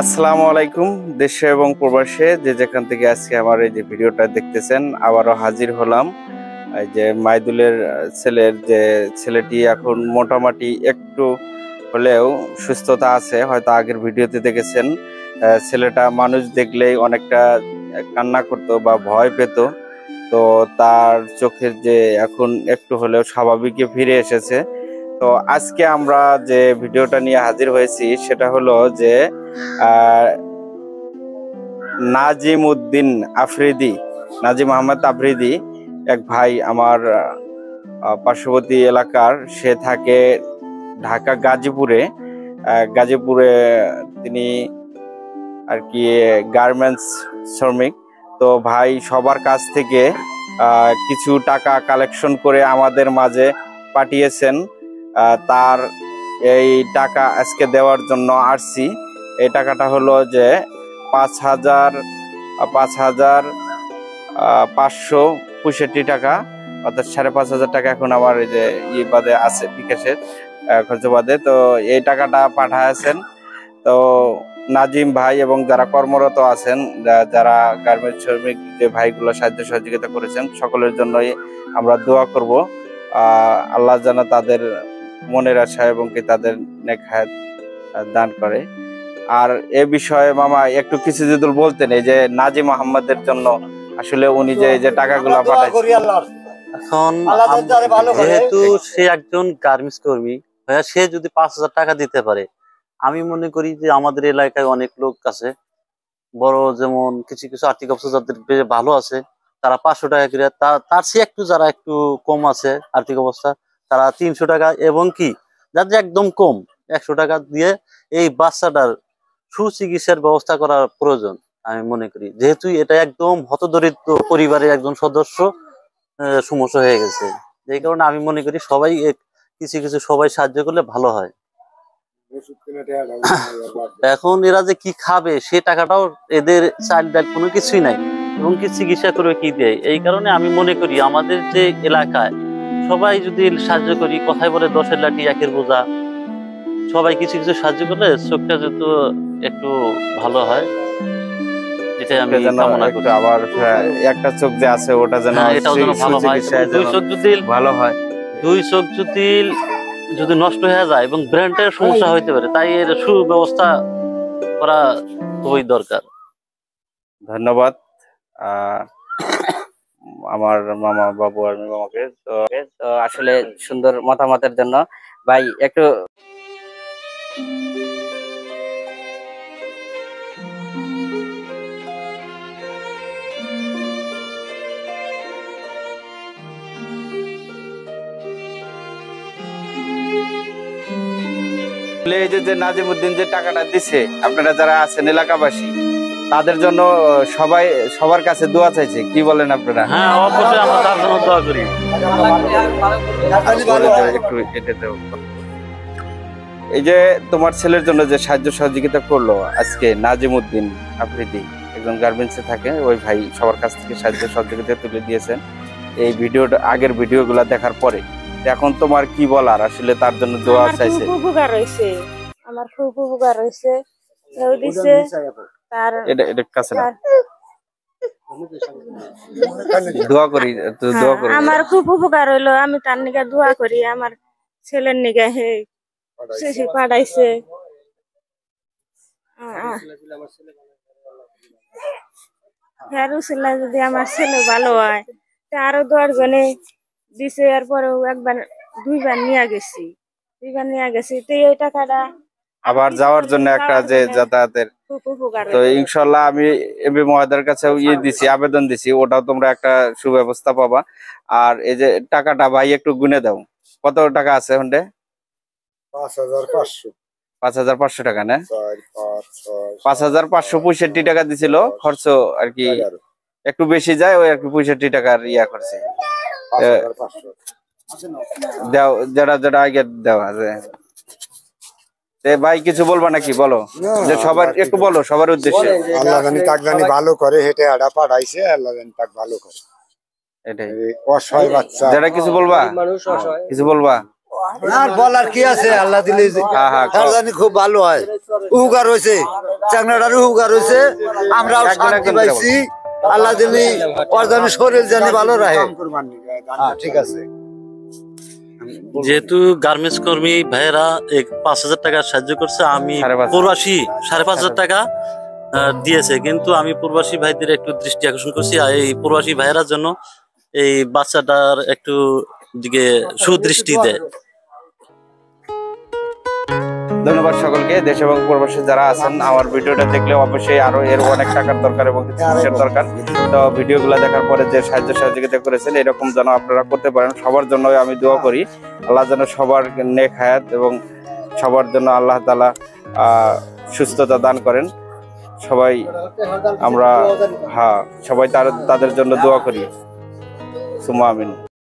আসসালামু আলাইকুম। দেশে এবং প্রবাসে যে যেখান থেকে আজকে আমার এই যে ভিডিওটা দেখতেছেন, আবারও হাজির হলাম। এই যে মাইদুলের ছেলের যে ছেলেটি এখন মোটামুটি একটু হলেও সুস্থতা আছে, হয়তো আগের ভিডিওতে দেখেছেন। ছেলেটা মানুষ দেখলেই অনেকটা কান্না করতো বা ভয় পেত। তো তার চোখের যে এখন একটু হলেও স্বাভাবিকে ফিরে এসেছে। তো আজকে আমরা যে ভিডিওটা নিয়ে হাজির হয়েছি সেটা হলো যে নাজিম উদ্দিন আফ্রিদি, নাজিম আহমদ আফ্রিদি এক ভাই আমার, পার্শ্ববর্তী এলাকার। সে থাকে ঢাকা গাজীপুরে। গাজীপুরে তিনি আর কি গার্মেন্টস শ্রমিক। তো ভাই সবার কাছ থেকে কিছু টাকা কালেকশন করে আমাদের মাঝে পাঠিয়েছেন। তার এই টাকা আজকে দেওয়ার জন্য আসছি। এই টাকাটা হলো যে 5,565 টাকা, অর্থাৎ 5,500 টাকা এখন আমার এই যে বাদে আছে বিকাশের খরচ বাদে। তো এই টাকাটা পাঠাচ্ছেন। তো নাজিম ভাই এবং যারা কর্মরত আছেন, যারা গার্মেন্টস শ্রমিক যে ভাইগুলো সাহায্য সহযোগিতা করেছেন, সকলের জন্যই আমরা দোয়া করব। আল্লাহ যেন তাদের মনের আশা এবং কি তাদের নেক হায়াত দান করে। আর এ বিষয়ে মামা একটু কিছু যদি বলতেন, এই যে নাজিম আহমদের জন্য আসলে উনি যে টাকাগুলো পাঠাচ্ছেন, এখন যেহেতু সে একজন গার্মেন্টস কর্মী, সে যদি 5,000 টাকা দিতে পারে, আমি মনে করি যে আমাদের এলাকায় অনেক লোক আছে বড়, যেমন কিছু কিছু আর্থিক অবস্থা যাদের ভালো আছে, তারা 500 টাকা করে, তার চেয়ে একটু যারা একটু কম আছে আর্থিক অবস্থা, তারা 300 টাকা, এবং কি যাদের একদম কম 100 টাকা দিয়ে এই বাচ্চাটার সুচিকিৎসার ব্যবস্থা করা প্রয়োজন। আমি মনে করি যেহেতু এটা একদম হতদরিদ্র পরিবারের একজন সদস্য সমস্যা হয়ে গেছে, এই কারণে আমি মনে করি সবাই কিছু কিছু সবাই সাহায্য করলে ভালো হয়। এখন এরা যে কি খাবে সে টাকাটাও এদের চাল ডাল কোনো কিছুই নাই, এবং কি চিকিৎসা করবে কি দেয়। এই কারণে আমি মনে করি আমাদের যে এলাকায় সবাই যদি সাহায্য করি, কথায় বলে 10-এর লাঠি 1-এর বোঝা, সবাই কিছু কিছু সাহায্য করলে চোখটা যত একটু ভালো হয়, এটাই আমি কামনা করি। আবার একটা চোখ যে আছে ওটা যেন এটাও যেন ভালো হয়। দুই চোখ যদি ভালো হয়, দুই চোখ যদি নষ্ট হয়ে যায় এবং ব্রেনের সমস্যা হইতে পারে, তাই এর সুব্যবস্থা করা খুবই দরকার। ধন্যবাদ আমার মামা বাবু আর মামাকে। তো আসলে সুন্দর মতামতের জন্য ভাই একটু এই যে নাজিম উদ্দিন যে টাকাটা দিছে, আপনারা যারা আছেন এলাকাবাসী, তাদের জন্য সবার কাছে দোয়া চাইছে, কি বলেন আপনারা? হ্যাঁ, অবশ্যই আমরা তার জন্য দোয়া করি। এই যে তোমার ছেলের জন্য যে সাহায্য সহযোগিতা করলো আজকে নাজিম উদ্দিন আফ্রিদি, একজন গার্মেন্টসে থাকে, ওই ভাই সবার কাছ থেকে সাহায্য সহযোগিতা তুলে দিয়েছেন এই ভিডিওটা, আগের ভিডিওগুলো দেখার পরে। এখন তোমার কি বলার, আসলে তার জন্য দোয়া চাইছে? খুব উপকার হয়েছে, আমার খুব উপকার হয়েছে। দোয়া করি, আমার খুব উপকার হইলো, আমি তার নিকে দোয়া করি। আমার ছেলের নিকে হে পাঠাইছে। যদি আমার ছেলে ভালো হয়, আরো 10 জনে দিছে, এরপরেও দুইবার নিয়ে গেছি। তো এই টাকাটা আবার যাওয়ার জন্য একটা যে যাতায়াতের, তো ইনশাল্লাহ আমি এমপি মহোদয়ের কাছে দিছি, আবেদন দিছি, ওটাও তোমরা একটা সুব্যবস্থা পাবা। আর এই যে টাকাটা ভাই একটু গুনে দাও, কত টাকা আছে হন্ডে? 5,500 টাকা না? 5,565 টাকা দিছিল খরচ আর কি, একটু বেশি যায়, ওই আর কি 65 টাকার করছে। দাও যেটা আগে দেওয়া আছে। ভাই কিছু বলবা নাকি? বলো, যে সবার একটু বলো, সবার উদ্দেশ্যে। আল্লাহ জানি তাক জানি ভালো করে, হেঁটে আড়া পাঠাইছে, আল্লাহ জানি তাক ভালো করে। এটাই অসহায় বাচ্চা, যেটা কিছু বলবা, কিছু বলবা। আর বলার কি আছে, আল্লাহ দিলে হ্যাঁ, হ্যাঁ, তার জানি খুব ভালো হয়। উপকার হয়েছে, চাংড়াটারও উপকার হয়েছে, আমরাও শান্তি পাইছি। আল্লাহ দিলে ওর জানি শরীর জানি ভালো রাখে। ঠিক আছে। যেহেতু গার্মেন্টস কর্মী ভাইয়েরা 5,000 টাকা সাহায্য করছে, আমি 5,500 প্রবাসী 5,500 টাকা দিয়েছে, কিন্তু আমি প্রবাসী ভাইদের একটু দৃষ্টি আকর্ষণ করছি। আর এই প্রবাসী ভাইয়েরা জন্য এই বাচ্চাটার একটু দিকে সুদৃষ্টি দেয়। ধন্যবাদ সকলকে। দেশ এবং প্রবাসী যারা আছেন, আমার ভিডিওটা দেখলে অবশ্যই আরো এর অনেক টাকার দরকার এবং চিকিৎসার দরকার। তো ভিডিওগুলো দেখার পরে যে সাহায্য সহযোগিতা করেছেন, এরকম যেন আপনারা করতে পারেন। সবার জন্য আমি দোয়া করি, আল্লাহ যেন সবার নেক হায়াত এবং সবার জন্য আল্লাহ তাআলা সুস্থতা দান করেন। সবাই আমরা সবাই তাদের জন্য দোয়া করি। সুম্মা আমিন।